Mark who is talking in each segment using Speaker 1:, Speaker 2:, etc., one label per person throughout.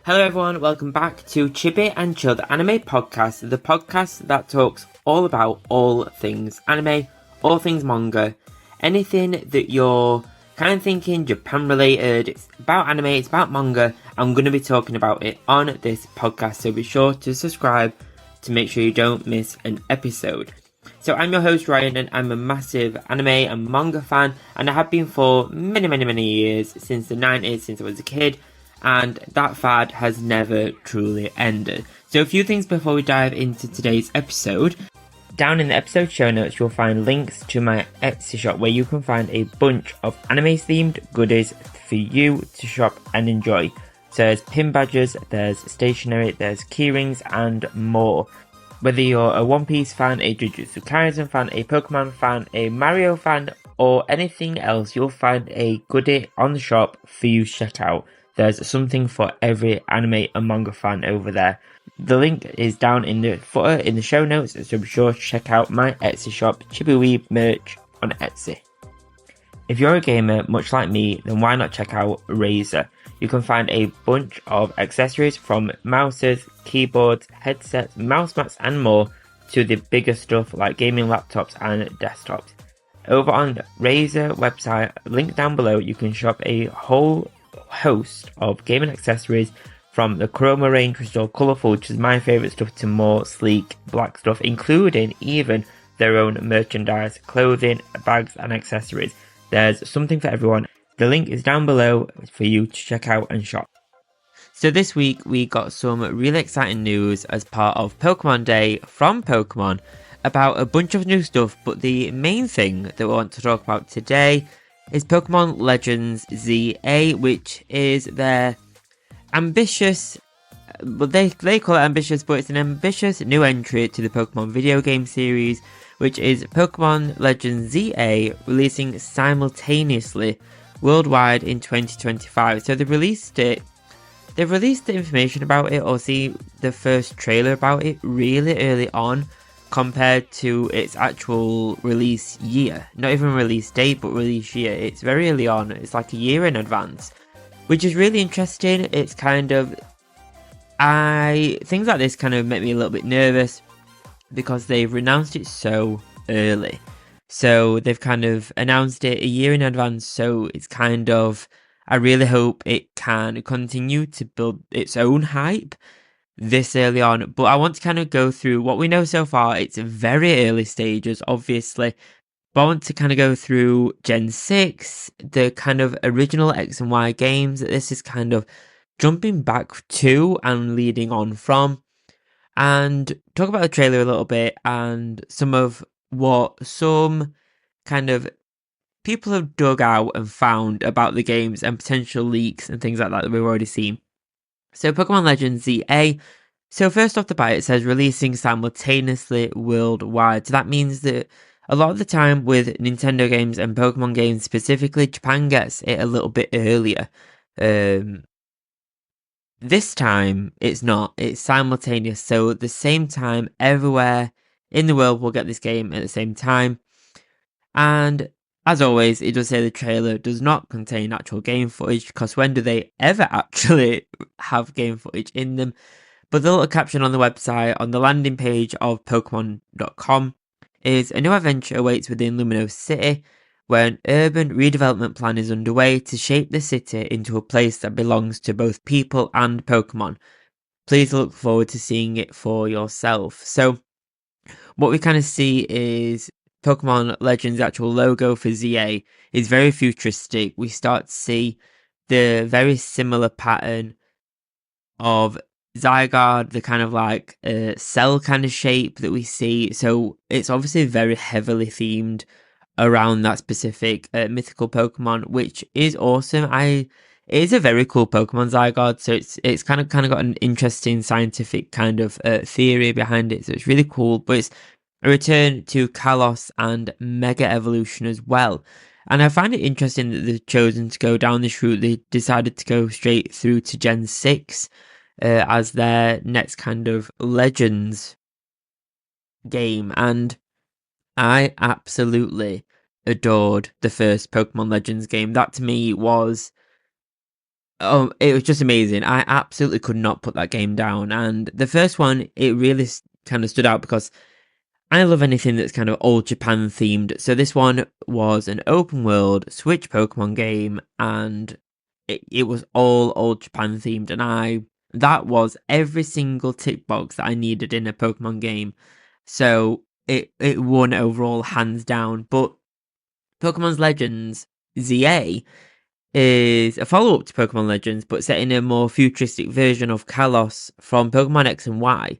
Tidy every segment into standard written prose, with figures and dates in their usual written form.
Speaker 1: Hello everyone, welcome back to Chibi and Chilled Anime Podcast, the podcast that talks all about all things anime, all things manga, anything that you're kind of thinking Japan related, it's about anime, it's about manga, I'm going to be talking about it on this podcast, so be sure to subscribe to make sure you don't miss an episode. So I'm your host Ryan and I'm a massive anime and manga fan, and I have been for many years, since the 90s, since I was a kid. And that fad has never truly ended. So a few things before we dive into today's episode. Down in the episode show notes you'll find links to my Etsy shop where you can find a bunch of anime themed goodies for you to shop and enjoy. So there's pin badges, there's stationery, there's keyrings and more. Whether you're a One Piece fan, a Jujutsu Kaisen fan, a Pokemon fan, a Mario fan or anything else, you'll find a goodie on the shop for you to check out. There's something for every anime and manga fan over there. The link is down in the footer in the show notes, so be sure to check out my Etsy shop, Chibi Weeb merch on Etsy. If you're a gamer, much like me, then why not check out Razer? You can find a bunch of accessories from mouses, keyboards, headsets, mouse mats and more, to the bigger stuff like gaming laptops and desktops. Over on Razer website, link down below, you can shop a whole host of gaming accessories, from the Chroma range, which is all colourful, which is my favourite stuff, to more sleek black stuff, including even their own merchandise, clothing, bags and accessories. There's something for everyone. The link is down below for you to check out and shop. So this week we got some really exciting news as part of Pokemon Day from Pokemon about a bunch of new stuff, but the main thing that we want to talk about today is Pokemon Legends ZA, which is their ambitious, well they call it ambitious, but it's an ambitious new entry to the Pokemon video game series, which is Pokemon Legends ZA, releasing simultaneously worldwide in 2025. So they've released the information about it, or see the first trailer about it, really early on compared to its actual release year. Not even release date, but release year. It's very early on, it's like a year in advance, which is really interesting. It's kind of, things like this kind of make me a little bit nervous because they've announced it so early. So they've kind of announced it a year in advance, so it's kind of, I really hope it can continue to build its own hype this early on. But I want to kind of go through what we know so far. It's very early stages, obviously, but I want to kind of go through Gen 6, the kind of original X and Y games that this is kind of jumping back to and leading on from, and talk about the trailer a little bit and some of what some kind of people have dug out and found about the games and potential leaks and things like that we've already seen. So Pokemon Legends ZA, so first off the bat it says releasing simultaneously worldwide. So that means that a lot of the time with Nintendo games and Pokemon games specifically, Japan gets it a little bit earlier. This time it's not, it's simultaneous, so at the same time everywhere in the world will get this game at the same time. And as always, it does say the trailer does not contain actual game footage, because when do they ever actually have game footage in them? But the little caption on the website, on the landing page of Pokemon.com, is a new adventure awaits within Lumino City, where an urban redevelopment plan is underway to shape the city into a place that belongs to both people and Pokemon. Please look forward to seeing it for yourself. So what we kind of see is Pokemon Legends' actual logo for ZA is very futuristic. We start to see the very similar pattern of Zygarde, the kind of like cell kind of shape that we see. So it's obviously very heavily themed around that specific mythical Pokemon, which is awesome. It is a very cool Pokemon, Zygarde, so it's kind of got an interesting scientific kind of theory behind it, so it's really cool. But it's a return to Kalos and Mega Evolution as well. And I find it interesting that they've chosen to go down this route. They decided to go straight through to Gen 6 as their next kind of Legends game. And I absolutely adored the first Pokemon Legends game. That to me was Oh, it was just amazing. I absolutely could not put that game down. And the first one, it really kind of stood out because I love anything that's kind of old Japan themed. So this one was an open world Switch Pokemon game, and it was all old Japan themed. And that was every single tick box that I needed in a Pokemon game. So it won overall hands down. But Pokemon's Legends ZA is a follow up to Pokemon Legends, but set in a more futuristic version of Kalos from Pokemon X and Y.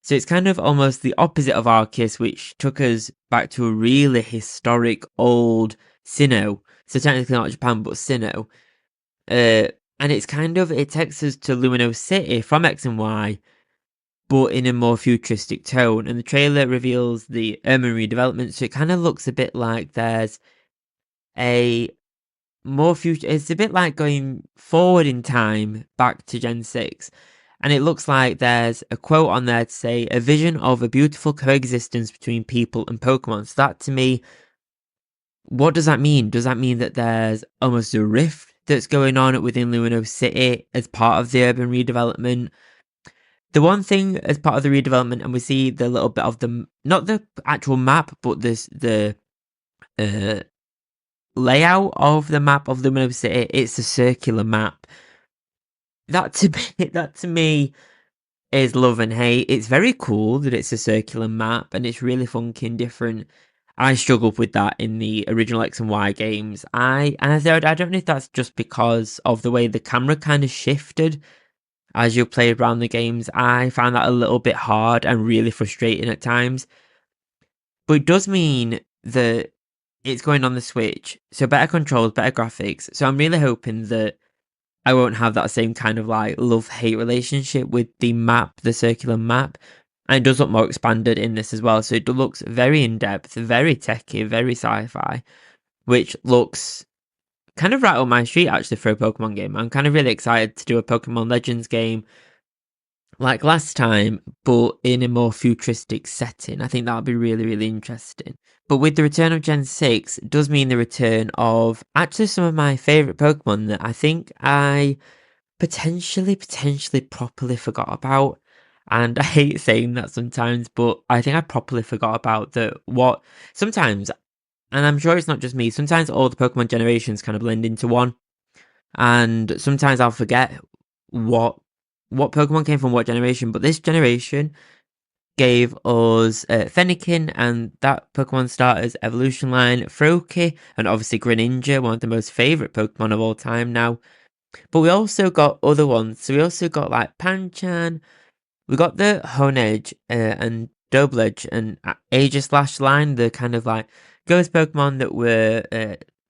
Speaker 1: So it's kind of almost the opposite of Arceus, which took us back to a really historic old Sinnoh. So technically not Japan, but Sinnoh. And it's kind of, it takes us to Lumino City from X and Y, but in a more futuristic tone. And the trailer reveals the urban redevelopment, so it kind of looks a bit like there's a more future. It's a bit like going forward in time back to Gen 6. And it looks like there's a quote on there to say, a vision of a beautiful coexistence between people and Pokemon. So that to me, what does that mean? Does that mean that there's almost a rift that's going on within Lumino City as part of the urban redevelopment? The one thing as part of the redevelopment, and we see the little bit of the, not the actual map, but the uh, layout of the map of Lumino City, it's a circular map. That to me is love and hate. It's very cool that it's a circular map and it's really funky and different. I struggled with that in the original X and Y games. I don't know if that's just because of the way the camera kind of shifted as you played around the games. I found that a little bit hard and really frustrating at times. But it does mean that it's going on the Switch, so better controls, better graphics. So I'm really hoping that I won't have that same kind of like love-hate relationship with the map, the circular map. And it does look more expanded in this as well. So it looks very in-depth, very techy, very sci-fi, which looks kind of right up my street actually for a Pokemon game. I'm kind of really excited to do a Pokemon Legends game like last time, but in a more futuristic setting. I think that'll be really, really interesting. But with the return of Gen 6, it does mean the return of actually some of my favourite Pokemon that I think I potentially properly forgot about. And I hate saying that sometimes, but I think I properly forgot about what sometimes, and I'm sure it's not just me, sometimes all the Pokemon generations kind of blend into one. And sometimes I'll forget what what Pokemon came from what generation, but this generation gave us Fennekin and that Pokemon starter's evolution line, Froakie, and obviously Greninja, one of the most favourite Pokemon of all time now. But we also got other ones. So we also got like Panchan, we got the Honedge and Dobledge and Aegislash line, the kind of like ghost Pokemon that were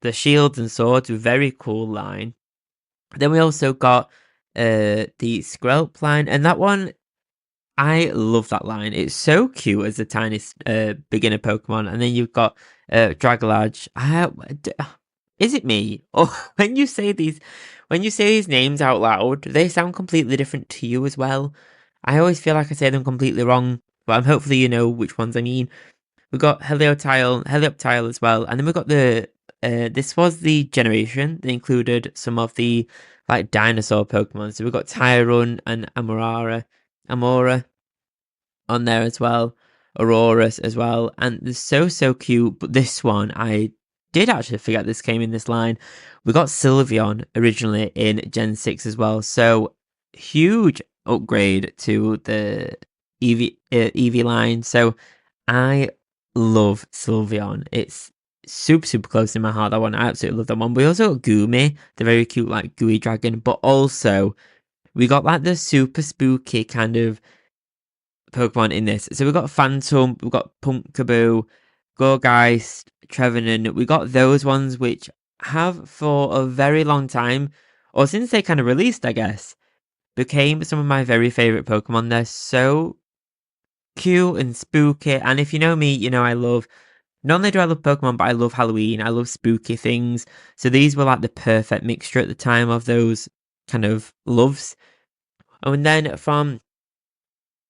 Speaker 1: the shields and swords, were very cool line. Then we also got the Skrelp line, and that one, I love that line. It's so cute as a tiny beginner Pokemon. And then you've got Dragalage. Is it me? Or when you say these names out loud, they sound completely different to you as well. I always feel like I say them completely wrong, but hopefully you know which ones I mean. We got Helioptile as well, and then we got the. This was the generation that included some of the like dinosaur Pokemon. So we got Tyrone and Amora on there as well, Aurorus as well, and they're so cute. But this one, I did actually forget this came in this line. We got Sylveon originally in Gen 6 as well, so huge upgrade to the EV line. So I love Sylveon. It's super close in my heart. That one, I absolutely love that one. We also got Gumi, the very cute like gooey dragon, but also we got like the super spooky kind of Pokemon in this. So we've got Phantom, we've got Pumpkaboo, Gourgeist, Trevenant. We got those ones which have for a very long time, or since they kind of released, I guess, became some of my very favourite Pokemon. They're so cute and spooky. And if you know me, you know I love, not only do I love Pokemon, but I love Halloween. I love spooky things. So these were like the perfect mixture at the time of those kind of loves. And then from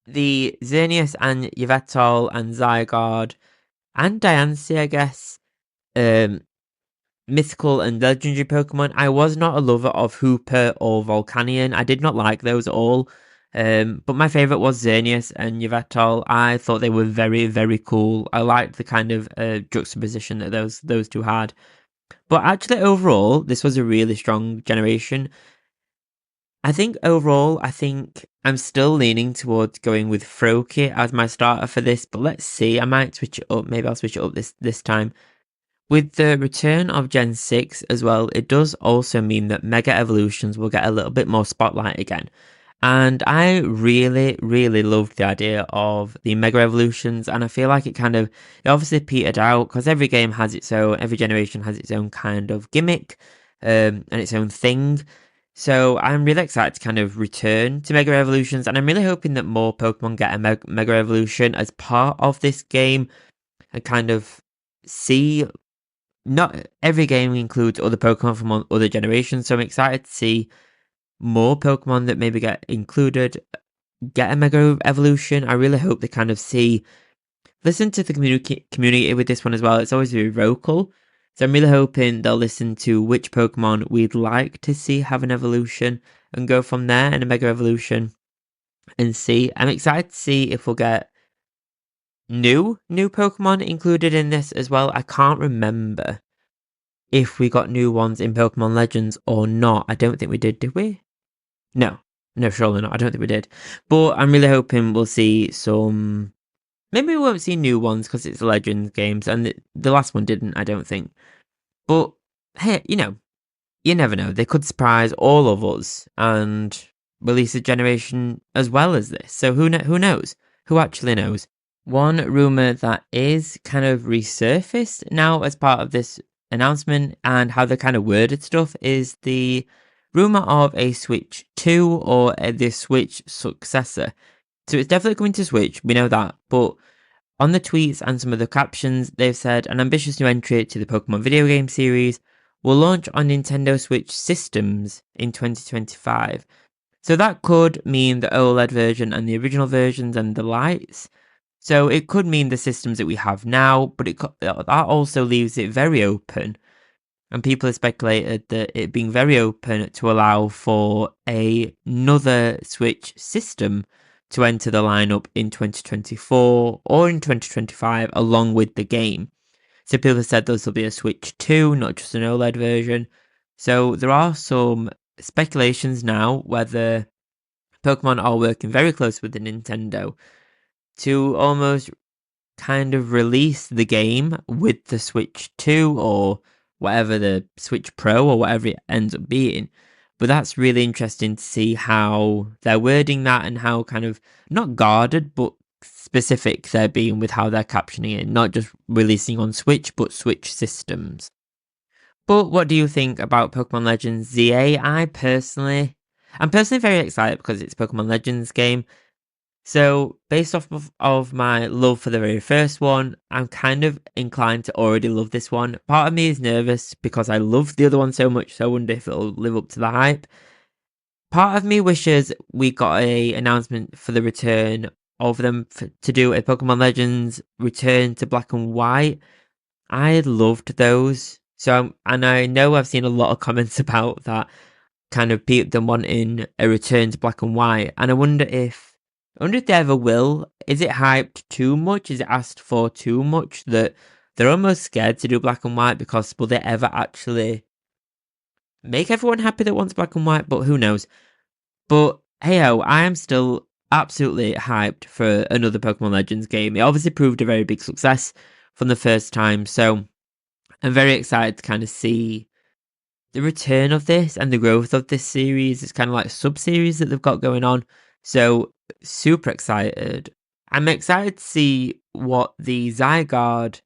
Speaker 1: the Xerneas and Yveltal and Zygarde and Diancie, I guess. Um, mythical and legendary Pokemon. I was not a lover of Hooper or Volcanion. I did not like those at all. But my favourite was Xerneas and Yveltal. I thought they were very, very cool. I liked the kind of juxtaposition that those two had. But actually, overall, this was a really strong generation. I think overall, I'm still leaning towards going with Froakie as my starter for this. But let's see. I might switch it up. Maybe I'll switch it up this time. With the return of Gen 6 as well, it does also mean that Mega Evolutions will get a little bit more spotlight again. And I really, really loved the idea of the Mega Evolutions, and I feel like it obviously petered out because every generation has its own kind of gimmick and its own thing. So I'm really excited to kind of return to Mega Evolutions, and I'm really hoping that more Pokemon get a Mega Evolution as part of this game and kind of see. Not every game includes other Pokemon from other generations, so I'm excited to see more Pokemon that maybe get included get a Mega Evolution. I really hope they kind of listen to the community with this one as well. It's always very vocal, so I'm really hoping they'll listen to which Pokemon we'd like to see have an evolution and go from there in a Mega Evolution and see. I'm excited to see if we'll get new Pokemon included in this as well. I can't remember if we got new ones in Pokemon Legends or not. I don't think we did we? No, surely not. I don't think we did. But I'm really hoping we'll see some. Maybe we won't see new ones because it's Legends games, and the last one didn't, I don't think. But hey, you never know. They could surprise all of us and release a generation as well as this. So who knows? Who actually knows? One rumour that is kind of resurfaced now as part of this announcement and how they kind of worded stuff is the rumour of a Switch 2 or the Switch successor. So it's definitely coming to Switch, we know that, but on the tweets and some of the captions, they've said an ambitious new entry to the Pokemon video game series will launch on Nintendo Switch systems in 2025. So that could mean the OLED version and the original versions and the lights. So it could mean the systems that we have now, but that also leaves it very open. And people have speculated that it being very open to allow for another Switch system to enter the lineup in 2024 or in 2025 along with the game. So people have said this will be a Switch 2, not just an OLED version. So there are some speculations now whether Pokemon are working very close with the Nintendo to almost kind of release the game with the Switch 2 or whatever, the Switch Pro or whatever it ends up being. But that's really interesting to see how they're wording that and how kind of not guarded but specific they're being with how they're captioning it, not just releasing on Switch but Switch systems. But what do you think about Pokemon Legends ZA? I'm personally very excited because it's a Pokemon Legends game. So, based off of my love for the very first one, I'm kind of inclined to already love this one. Part of me is nervous because I love the other one so much, so I wonder if it'll live up to the hype. Part of me wishes we got a announcement for the return of them to do a Pokemon Legends return to black and white. I loved those. And I know I've seen a lot of comments about that, kind of them wanting a return to black and white, and I wonder if they ever will. Is it hyped too much? Is it asked for too much that they're almost scared to do black and white because will they ever actually make everyone happy that wants black and white? But who knows? But hey ho, I am still absolutely hyped for another Pokemon Legends game. It obviously proved a very big success from the first time, so I'm very excited to kind of see the return of this and the growth of this series. It's kind of like a sub-series that they've got going on. So super excited. I'm excited to see what the Zygarde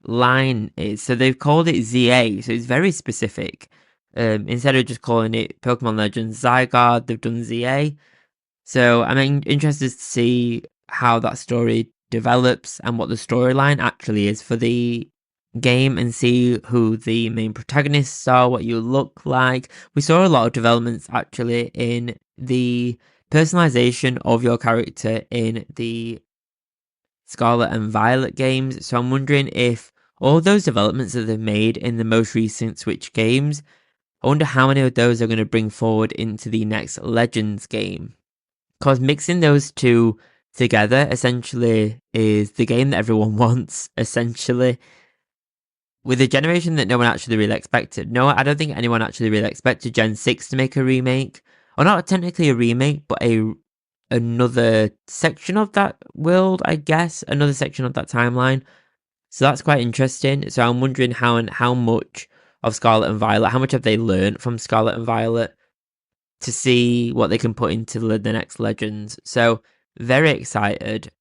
Speaker 1: line is. So they've called it ZA, so it's very specific. Instead of just calling it Pokemon Legends Zygarde, they've done ZA. So I'm interested to see how that story develops and what the storyline actually is for the game and see who the main protagonists are, what you look like. We saw a lot of developments actually in the personalization of your character in the Scarlet and Violet games, so I'm wondering if all those developments that they've made in the most recent Switch games, I wonder how many of those are going to bring forward into the next Legends game. Because mixing those two together essentially is the game that everyone wants, essentially. With a generation that no one actually really expected. No, I don't think anyone actually really expected Gen 6 to make a remake. Or not technically a remake, but another section of that world, I guess. Another section of that timeline. So that's quite interesting. So I'm wondering how much of Scarlet and Violet, how much have they learned from Scarlet and Violet to see what they can put into the next Legends. So very excited.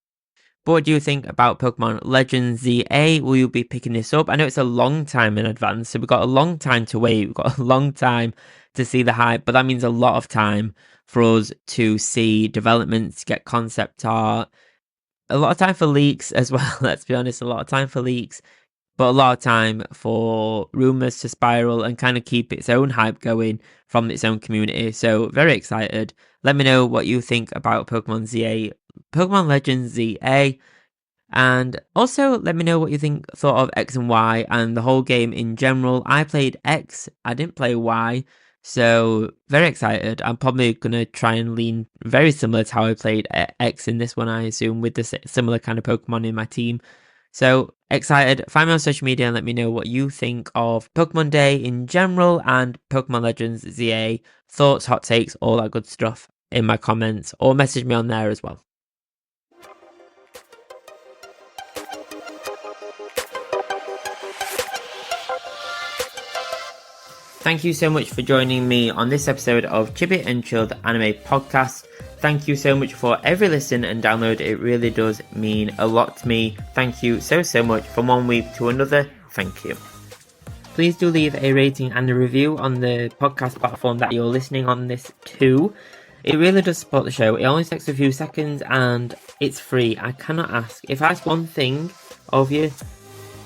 Speaker 1: But what do you think about Pokemon Legends ZA? Will you be picking this up? I know it's a long time in advance, so we've got a long time to wait. We've got a long time to see the hype, but that means a lot of time for us to see developments, get concept art, a lot of time for leaks as well. Let's be honest, a lot of time for leaks, but a lot of time for rumours to spiral and kind of keep its own hype going from its own community. So very excited. Let me know what you think about Pokemon ZA, Pokemon Legends ZA, and also let me know what you thought of X and Y and the whole game in general. I played X, I didn't play Y, so very excited. I'm probably gonna try and lean very similar to how I played X in this one, I assume, with the similar kind of Pokemon in my team. So excited. Find me on social media and let me know what you think of Pokemon Day in general and Pokemon Legends ZA, thoughts, hot takes, all that good stuff in my comments, or message me on there as well. Thank you so much for joining me on this episode of Chibi and Chilled Anime Podcast. Thank you so much for every listen and download. It really does mean a lot to me. Thank you so much from one week to another. Thank you. Please do leave a rating and a review on the podcast platform that you're listening on this to. It really does support the show. It only takes a few seconds and it's free. I cannot ask. If I ask one thing of you,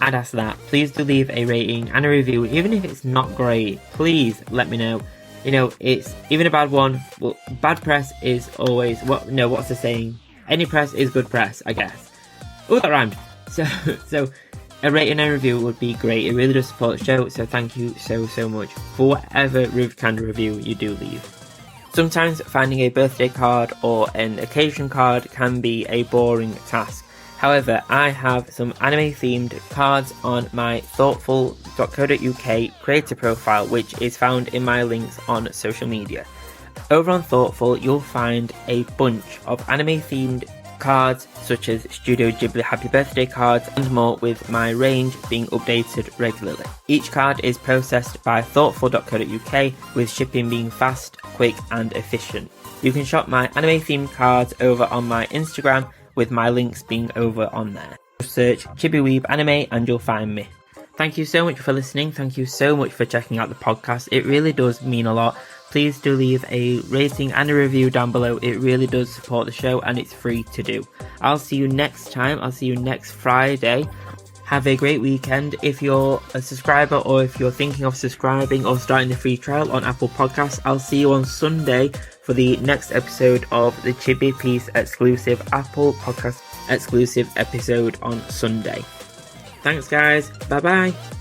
Speaker 1: I'd ask that. Please do leave a rating and a review, even if it's not great. Please let me know. You know, it's even a bad one. Well, bad press is always what's the saying? Any press is good press, I guess. Oh, that rhymed. So a rating and a review would be great. It really does support the show. So thank you so much for whatever kind of review you do leave. Sometimes finding a birthday card or an occasion card can be a boring task. However, I have some anime themed cards on my Thortful.co.uk creator profile, which is found in my links on social media. Over on Thortful, you'll find a bunch of anime themed cards such as Studio Ghibli Happy Birthday cards and more, with my range being updated regularly. Each card is processed by Thortful.co.uk, with shipping being fast, quick and efficient. You can shop my anime themed cards over on my Instagram, with my links being over on there. Search Chibi Weeb Anime and you'll find me. Thank you so much for listening. Thank you so much for checking out the podcast. It really does mean a lot. Please do leave a rating and a review down below. It really does support the show and it's free to do. I'll see you next time. I'll see you next Friday. Have a great weekend. If you're a subscriber or if you're thinking of subscribing or starting the free trial on Apple Podcasts, I'll see you on Sunday for the next episode of the Chibi Piece exclusive Apple Podcast exclusive episode on Sunday. Thanks guys. Bye bye.